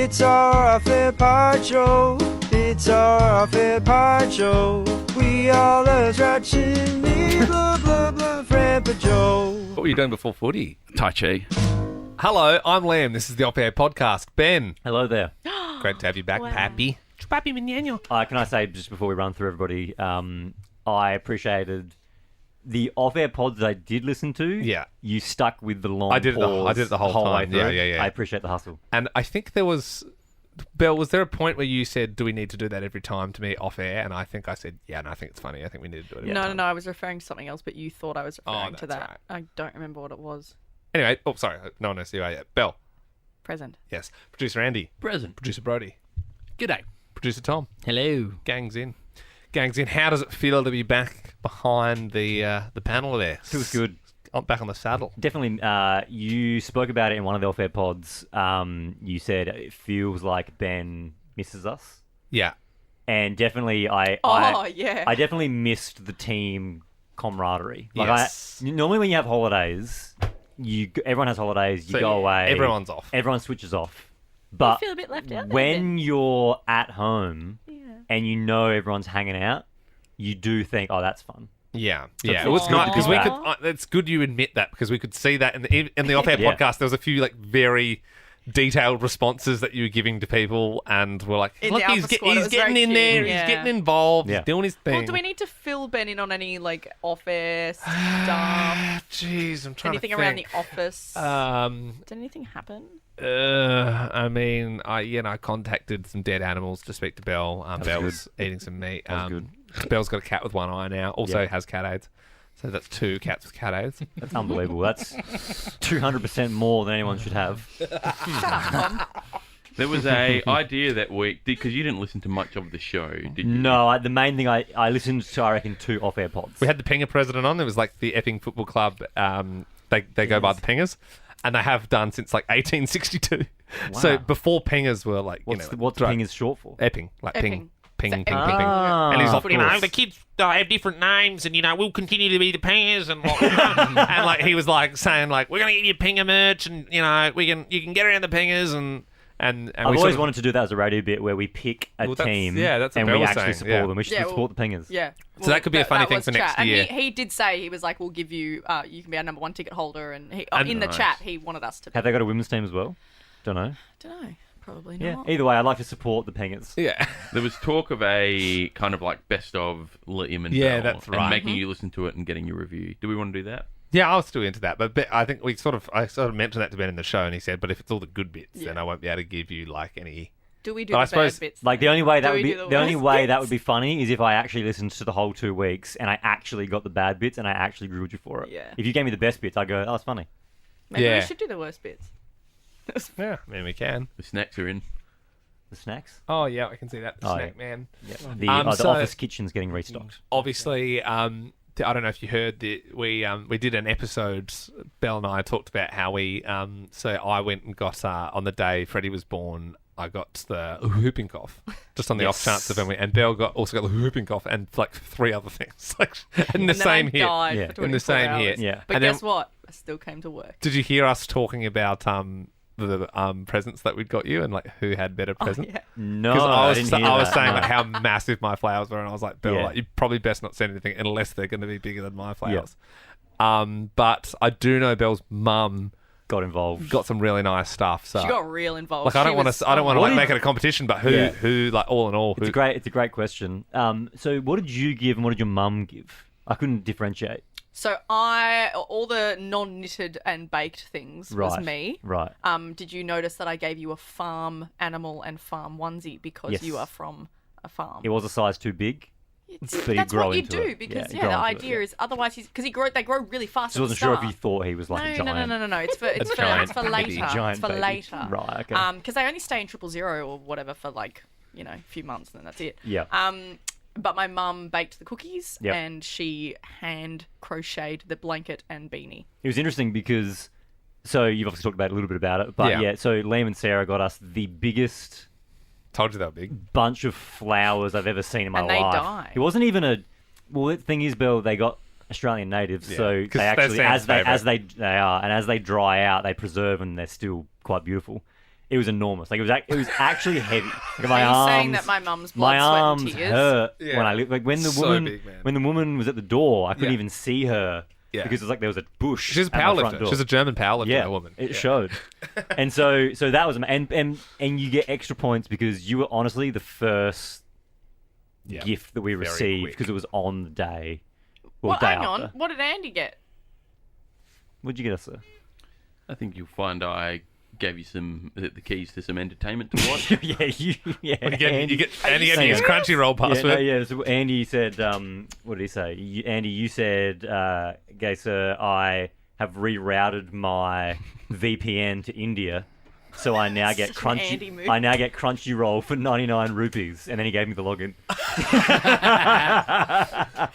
It's our off-air pod show. It's our off-air pod show. We all love watching me, blah, blah, blah, Frampa Joe. What were you doing before footy? Tai Chi. Hello, I'm Liam. This is the Off Air Podcast. Ben, Hello there. great to have you back, Pappy. Pappy Manuel. Can I say, just before we run through everybody, I appreciated the off-air pods that I did listen to. Yeah. You stuck with the long I did it the- pause I did it the whole way time. through. Yeah. I appreciate the hustle. And I think there was, Belle, was there a point where you said, do we need to do that every time to me off air? And I think I said, yeah, and I think it's funny. I think we need to do it every time. No, I was referring to something else, but you thought I was referring to that's that. I don't remember what it was. Anyway, sorry. No one knows who you are yet. Belle. Present. Yes. Producer Andy. Present. Producer Brody. G'day. Producer Tom. Hello. Gang's in. How does it feel to be back behind the panel there? Feels good. Back on the saddle. Definitely, you spoke about it in one of the off-air pods. You said it feels like Ben misses us. Yeah. And definitely, I definitely missed the team camaraderie. Like Yes. normally when you have holidays, everyone has holidays. You So go away. everyone's off. Everyone switches off. But feel a bit left out there, when you're at home and you know everyone's hanging out, you do think, "Oh, that's fun." Yeah, So yeah. it It was feels good good because to we be could. back. It's good you admit that because we could see that in the off-air Yeah. podcast. There was a few like very detailed responses that you were giving to people, and we're like, In "Look, the he's, Alpha Squad, it he's was getting very in there. cute. He's Yeah. getting involved. Yeah. He's doing his thing." Well, do we need to fill Ben in on any like off-air stuff? Jeez, I'm trying Anything to around the think. office? Did anything happen? I mean, I contacted some dead animals to speak to Belle. Belle was eating some meat. That was Belle's got a cat with one eye now. Also has cat AIDS. So that's 2 cats with cat AIDS. That's unbelievable. That's 200% more than anyone should have. There was a idea that week, because you didn't listen to much of the show, did you? No, the main thing I listened to, I reckon, 2 off-air pods. We had the Pinger president on. It was like the Epping Football Club. They go by the Pingers, and they have done since like 1862. So Wow. before Pingers were like, What's you know, what's ping is short for? Epping, like Epping. ping, So ping, ping, Epping. ping. And he's Ah, like, of you know, course. the kids have different names, and you know, we'll continue to be the Pingers, and like, and like he was like saying like, we're gonna get you Pinger merch, and you know, you can get around the Pingers, and I've we always sort of- wanted to do that as a radio bit where we pick a Well, that's- team yeah, that's what and Belle we was actually saying, support yeah. them. We should Yeah, well- support the pingers. Yeah. So that could be a funny thing was for next chat. year. And he did say, he was like, we'll give you, you can be our number 1 ticket holder. And he, And- in the Nice. chat, he wanted us to be. Have they got a women's team as well? Don't know. Don't know. Probably Yeah. not. Either way, I'd like to support the pingers. Yeah. There was talk of a kind of like best of Liam and Yeah, Belle, that's and right. making you listen to it and getting your review. Do we want to do that? Yeah, I was still into that, but I think I sort of mentioned that to Ben in the show, and he said, "But if it's all the good bits, then I won't be able to give you like any." Do we do But the I suppose, bad bits? Like the only way that Do would we be do the only worst way that bits? would be funny is if I actually listened to the whole 2 weeks and I actually got the bad bits and I actually grilled you for it. Yeah. If you gave me the best bits, I'd go, "Oh, it's funny." Maybe Yeah. we should do the worst bits. Yeah, I mean we can. The snacks are in. The snacks. Oh yeah, I can see that. The Oh, snack yeah. man. Yeah. The so- office kitchen's getting restocked. Obviously, I don't know if you heard that we did an episode. Belle and I talked about how we. So I went and got on the day Freddie was born. I got the whooping cough, just on the off chance of him. And Belle also got the whooping cough and like 3 other things, like in the And same then I hit. died Yeah. for In the 24 same hours. hit. Yeah. But And then- guess what? I still came to work. Did you hear us talking about the presents that we'd got you and like who had better presents? Yeah. No, Because I I didn't hear was that. saying No. like how massive my flowers were, and I was like, Bill, Yeah. like, you probably best not send anything unless they're going to be bigger than my flowers. But I do know Belle's mum got involved. got some really nice stuff. So She got real involved. like I don't want to What like did- make it a competition, but Yeah. who like all in all, It's a great question. So what did you give and what did your mum give? I couldn't differentiate. So all the non-knitted and baked things was Right. me. Right. Did you notice that I gave you a farm animal and farm onesie because Yes. you are from a farm? It was a size too big. So you That's grow what you into do it. because you the grow into it, idea yeah. is otherwise because they grow really fast. Just at wasn't the sure if start. you thought he was like a giant. No. It's for giant it's for baby. later. Giant It's for baby. later. Right, okay. Because they only stay in 000 or whatever for like a few months and then that's it. Yeah. But my mum baked the cookies Yep. and she hand crocheted the blanket and beanie. It was interesting because, so you've obviously talked about a little bit about it, but Yeah. yeah, so Liam and Sarah got us the biggest Told you they were big. bunch of flowers I've ever seen in my And they life. die. It wasn't even well, the thing is, Bill, they got Australian natives, Yeah, so 'cause they that's actually, Sam's as they are, and as they dry out, they preserve and they're still quite beautiful. It was enormous. Like it was actually heavy. Like my Are you arms, saying that my mum's blood, my sweat, and arms tears? hurt Yeah. when I like when the So woman big, man. when the woman was at the door. I couldn't Yeah. even see her Yeah. because it was like there was a bush. She's a at my front powerlifter. door. She's a German powerlifter, yeah, that woman. It Yeah. showed. And so that was and you get extra points because you were honestly the first Yeah. gift that we Very received quick. because it was on the day. Well, Well, day hang after. on. What did Andy get? What'd you get us, sir? I think you'll find I gave you the keys to some entertainment to watch. yeah, You get Andy you getting his serious? Crunchyroll Yeah, password. So Andy said, what did he say? Andy, you said, "Gay sir, I have rerouted my VPN to India, so I now get Such an Andy move. I now get Crunchyroll for 99 rupees." And then he gave me the login.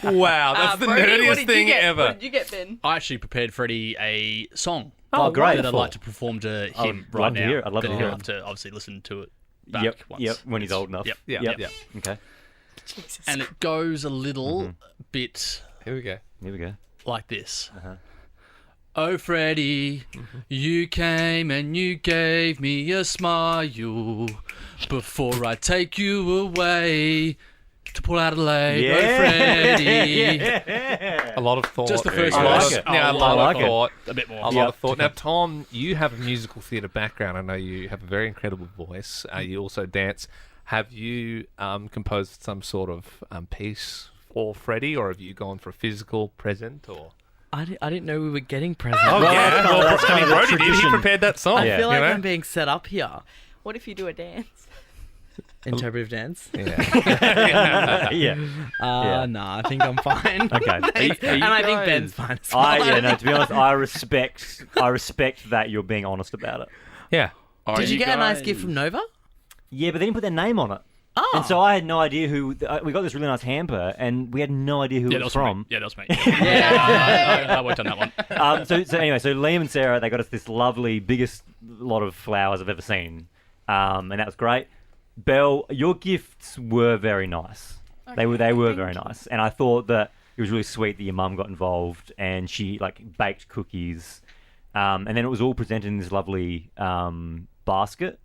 Wow, that's the Brody, what nerdiest did you thing get? ever. What did you get, Ben? I actually prepared Freddie a song. Oh, great. That I'd like to perform to him I'd right love to now. hear it. I'd love to But hear he'll it. have to obviously listen to it back Yep, once. yep. When he's It's- old enough. Yep. Yeah, Yep. yeah. Okay. Jesus. And it goes a little bit Here we go. Here we go. like this. Uh-huh. Oh, Freddie, you came and you gave me a smile before I take you away to pull out a leg. Oh, Freddie. A lot of thought. Just the first A lot verse. of- Yeah, a I lot like of it. thought. A bit more. A lot Yep. of thought. Now, Tom, you have a musical theatre background. I know you have a very incredible voice. You also dance. Have you composed some sort of piece for Freddie, or have you gone for a physical present? Or I didn't know we were getting presents. oh Well, yeah, that's kind of the Brody did. He tradition. prepared that song. I Yeah. feel like you know? I'm being set up here. What if you do a dance? Interpretive dance. Yeah. yeah. Yeah. Nah, I think I'm fine. Okay. Thanks. Are you And I think guys- Ben's fine as well. To be honest, I respect that you're being honest about it. Yeah. Are Did you get a nice guys- gift from Nova? Yeah, but they didn't put their name on it. Oh. And so I had no idea who. We got this really nice hamper, and we had no idea who Yeah, it that was was from. me. Yeah, that was me. Yeah, I worked on that one. So anyway, so Liam and Sarah, they got us this lovely, biggest lot of flowers I've ever seen, and that was great. Belle, your gifts were very nice. They were very nice, and I thought that it was really sweet that your mum got involved and she like baked cookies, and then it was all presented in this lovely basket.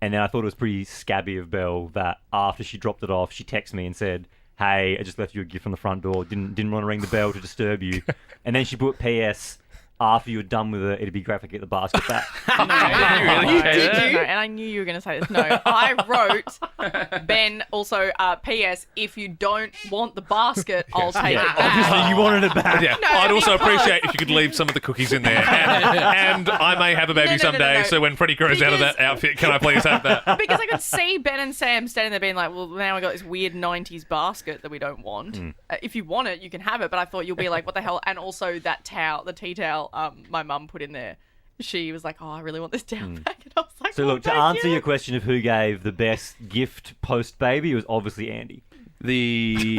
And then I thought it was pretty scabby of Belle that after she dropped it off, she texted me and said, "Hey, I just left you a gift on the front door. Didn't want to ring the bell to disturb you." And then she put PS, "After you're done with it, it'd be great if I get the basket back." Did you? And I knew you were going to say this. No, I wrote, Ben, also, P.S. If you don't want the basket, I'll take it back. Obviously, you wanted it back. Yeah, No, I'd also because- appreciate if you could leave some of the cookies in there. And I may have a baby No, no, no, someday, no. so when Freddie grows out of that outfit, can I please have that? Because I could see Ben and Sam standing there being like, well, now I got this weird 90s basket that we don't want. If you want it, you can have it. But I thought you'll be like, what the hell? And also that towel, the tea towel my mum put in there. She was like, oh, I really want this towel back. And I was like, So oh, look, to thank answer you. your question of who gave the best gift post baby, it was obviously Andy. The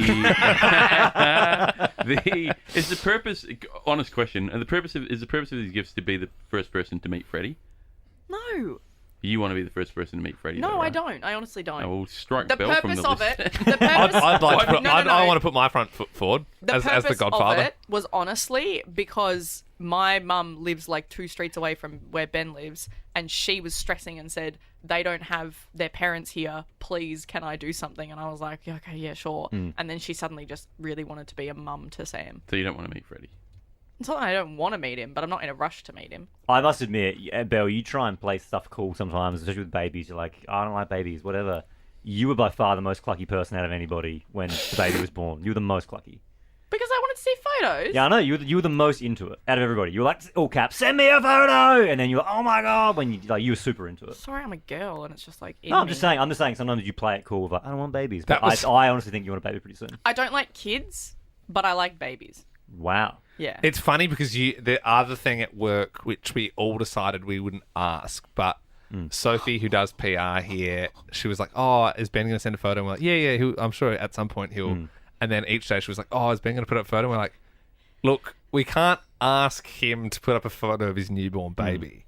is the purpose. Honest question. And the purpose of these gifts to be the first person to meet Freddie? No. You want to be the first person to meet Freddie? No, though, I right? don't. I honestly don't. I will strike The Bell from purpose the of list. it. The purpose. I'd like to put, No, no, no. I want to put my front foot forward The as purpose the godfather. of it was honestly because my mum lives like 2 streets away from where Ben lives, and she was stressing and said, they don't have their parents here, please can I do something? And I was like, yeah, okay, yeah, sure. And then she suddenly just really wanted to be a mum to Sam. So you don't want to meet Freddie? It's not that I don't want to meet him, but I'm not in a rush to meet him. I must admit, Belle, you try and play stuff cool sometimes, especially with babies. You're like, I don't like babies, whatever. You were by far the most clucky person out of anybody when the baby was born. You were the most clucky. Because I wanted to see photos. Yeah, I know. You were the most into it out of everybody. You were like, all caps, send me a photo! And then you were like, oh my god, when you were super into it. Sorry, I'm a girl, and it's just like. in No, I'm me. just saying sometimes you play it cool with like, I don't want babies. But That was- I honestly think you want a baby pretty soon. I don't like kids, but I like babies. Wow. Yeah. It's funny because the other thing at work, which we all decided we wouldn't ask, but Sophie, who does PR here, she was like, "Oh, is Ben going to send a photo?" And we're like, "Yeah, I'm sure at some point he'll." And then each day she was like, "Oh, is Ben going to put up a photo?" And we're like, "Look, we can't ask him to put up a photo of his newborn baby,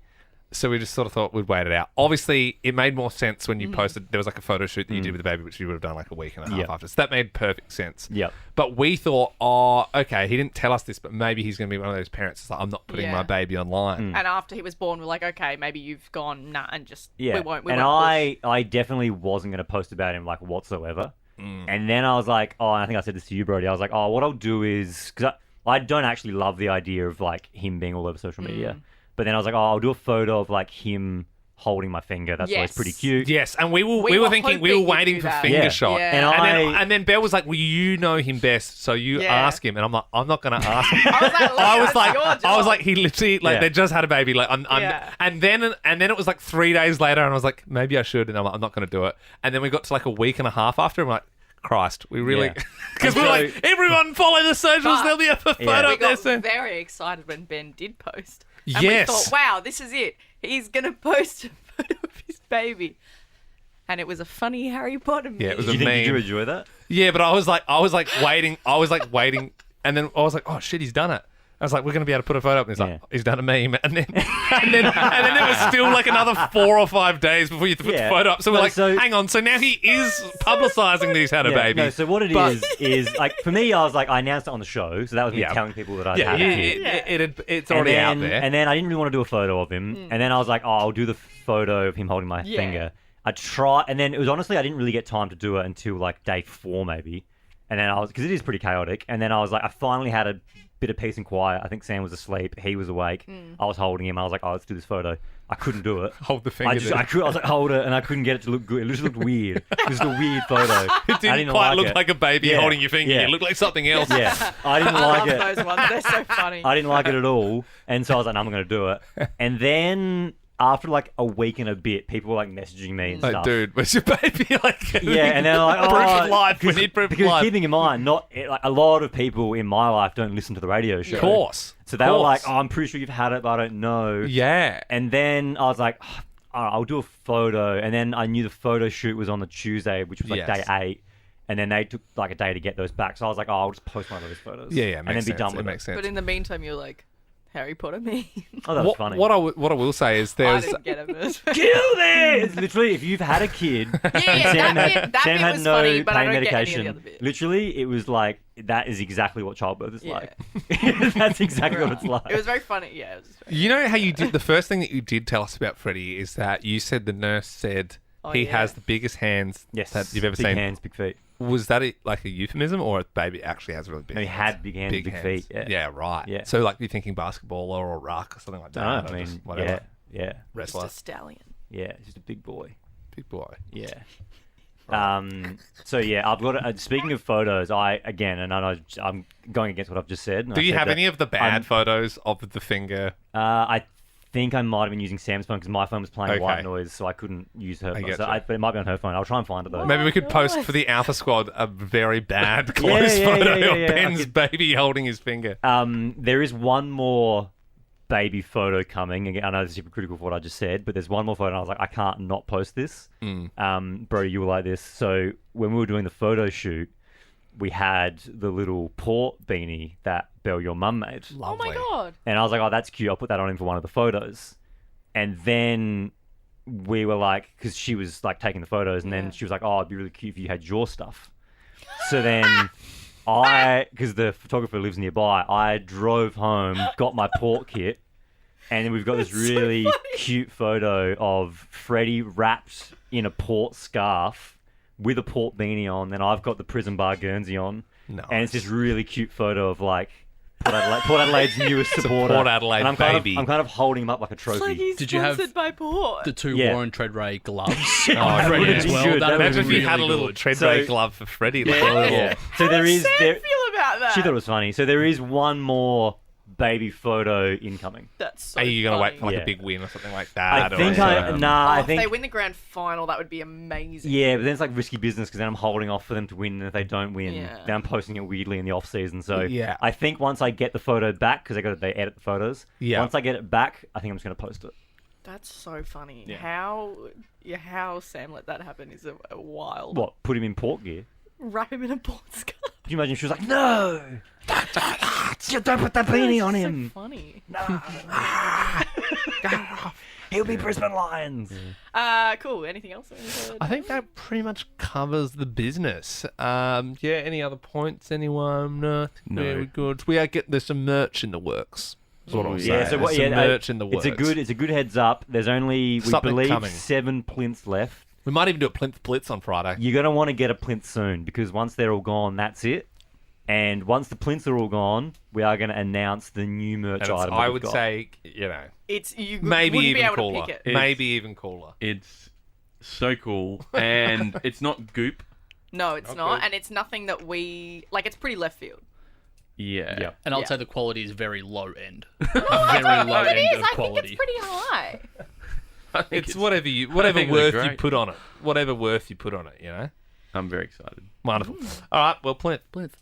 So we just sort of thought we'd wait it out. Obviously, it made more sense when you posted. There was like a photo shoot that you did with the baby, which you would have done like a week and a half Yep. after. So that made perfect sense. Yep. But we thought, oh, okay, he didn't tell us this, but maybe he's going to be one of those parents that's like, I'm not putting Yeah. my baby online. And after he was born, we're like, okay, maybe you've gone nah, and just Yeah. we won't. We and won't I definitely wasn't going to post about him like whatsoever. And then I was like, oh, and I think I said this to you, Brody. I was like, oh, what I'll do is because I don't actually love the idea of like him being all over social media. But then I was like, oh, I'll do a photo of like him holding my finger. That's always Yes. pretty cute. Yes, and we were were thinking, we hoping were you'd waiting do for that. finger Yeah. shot. Yeah. And then Belle was like, well, you know him best, so you Yeah. ask him. And I'm like, I'm not going to ask him. I was like, I was that's like, your job. I was like, he literally like Yeah. they just had a baby, like, Yeah. and then it was like 3 days later, and I was like, maybe I should, and I'm like, I'm not going to do it. And then we got to like a week and a half after, and I'm like, Christ, we really, Yeah. because we're So- like, everyone follow the socials, But- there'll be a photo Yeah. we up there got soon. very excited when Ben did post. And Yes. we thought, wow, this is it. He's gonna post a photo of his baby. And it was a funny Harry Potter meme. Yeah, it was Did a did you meme. enjoy that? Yeah, but I was like waiting, and then I was like, oh shit, he's done it. I was like, we're going to be able to put a photo up. And he's Yeah. like, he's done a meme. And then it was still like another 4 or 5 days before you put Yeah. the photo up. So we're No, like, so- hang on. So now he is publicising that he's had a Yeah, baby. No, so what it But- is like for me, I was like, I announced it on the show, so that was me Yeah. telling people that I'd yeah, had a kid. it's And already then, out there. And then I didn't really want to do a photo of him. And then I was like, oh, I'll do the photo of him holding my Yeah. finger. I try, and then it was honestly, I didn't really get time to do it until like day 4 maybe. And then because it is pretty chaotic. And then I was like, I finally had a bit of peace and quiet. I think Sam was asleep. He was awake. I was holding him. I was like, oh, let's do this photo. I couldn't do it. Hold the finger. I was like, hold it, and I couldn't get it to look good. It just looked weird. It was a weird photo. It I didn't quite look it. like a baby Yeah, holding your finger. yeah. It looked like something else. Yeah, I didn't I like love it. those ones. They're so funny. I didn't like it at all, and so I was like, no, I'm going to do it. And then after like a week and a bit, people were like messaging me and Like, stuff. dude, where's your baby? Like, Yeah, and they're like, proof oh, of life. We because- need proof of because life. keeping in mind, like a lot of people in my life don't listen to the radio show. Of course. So they were like, Course. oh, I'm pretty sure you've had it, but I don't know. Yeah. And then I was like, oh, all right, I'll do a photo. And then I knew the photo shoot was on the Tuesday, which was like Yes. day 8. And then they took like a day to get those back. So I was like, oh, I'll just post one of those photos. Yeah, and makes then be sense. done It with makes sense. But in the meantime, you're like, Harry Potter me. Oh, that was funny. What I will say is I there's didn't get it first. Kill this! Literally, if you've had a kid, and Sam that Sam bit had was no funny, but I pain don't get any of medication. the other bit. Literally, it was like that is exactly what childbirth is Yeah. like. That's exactly what it's like. It was very funny. Yeah, it was just very You know how you did the first thing that you did tell us about Freddie is that you said the nurse said Oh, he yeah. has the biggest hands Yes, that you've ever big seen. hands, big feet. Was that like a euphemism or a baby actually has really big? No, he hands? had big hands, big feet. Yeah. Yeah, right. Yeah. So like you're thinking basketball or ruck or something like that. I don't know, or I just mean, whatever. yeah, just Wrestler, a stallion. yeah, just a big boy. big boy. Yeah. So yeah, I've got. Speaking of photos, and I know I'm going against what I've just said. and Do I you said have that any of the bad I'm- photos of the finger? I think I might have been using Sam's phone because my phone was playing Okay. white noise, so I couldn't use her phone. get So you. but it might be on her phone. I'll try and find it though. Maybe we could post nice. for the Alpha Squad a very bad close yeah, photo yeah, of yeah. I Ben's could- baby holding his finger. There is one more baby photo coming. Again, I know this is hypocritical for what I just said, but there's one more photo, and I was like, I can't not post this. Brody, you will like this. So when we were doing the photo shoot, we had the little port beanie that Belle, your mum, made. Oh my god. And I was like, oh, that's cute. I'll put that on him for one of the photos. And then we were like, because she was like taking the photos, and then Yeah. she was like, oh, it'd be really cute if you had your stuff. So then because the photographer lives nearby, I drove home, got my port kit, and then we've got this really cute photo of Freddie wrapped in a port scarf with a port beanie on. Then I've got the Prison Bar Guernsey on. Nice. And it's this really cute photo of like Port Adelaide's newest supporter. Port Adelaide and I'm baby. I'm kind of holding him up like a It's trophy. like he's Did you have sponsored by Port. The 2 Yeah. Warren Treadray gloves. that Freddie would've as been well. good. That That would Imagine have if been you had a really little good. Treadway So- glove for Freddie. Like a little... Yeah. So there is Sam there. feel about that? She thought it was funny. So there is one more baby photo incoming. That's so Are you going to wait for funny. like Yeah. a big win or something like I that? think or, I If they think win the grand final, that would be amazing. yeah, but then it's like risky business because then I'm holding off for them to win, and if they don't win, Yeah. then I'm posting it weirdly in the off season. So Yeah. I think once I get the photo back because they edit the photos. Yeah. Once I get it back, I think I'm just going to post it. That's so funny. Yeah. How Sam let that happen is a wild. What? Put him in port gear? Wrap him in a port scarf. Could you imagine if she was like, no, don't put that beanie on So him. funny. He'll be Brisbane Lions. Cool. Anything else? I think that pretty much covers the business. Any other points? Anyone? No. Very good. There's some merch in the works. That's what I'm saying. Yeah, so There's some merch in the works. It's a good heads up. There's only, we Something believe, coming. 7 plinths left. We might even do a plinth blitz on Friday. You're going to want to get a plinth soon because once they're all gone, that's it. And once the plinths are all gone, we are going to announce the new merch And item. I would say, It's you. maybe wouldn't be even able to cooler. pick it. Maybe even cooler. It's so cool, and it's not goop. No, it's Not not, good. and it's nothing that we like. It's pretty left field. Yeah. And I'll Yeah. say the quality is very low end. No, very low it end is. of I quality. think it's pretty high. I think It's whatever think worth it you looks great. put on it. Whatever worth you put on it, I'm very excited. Wonderful. All right, well, plinth. plinth.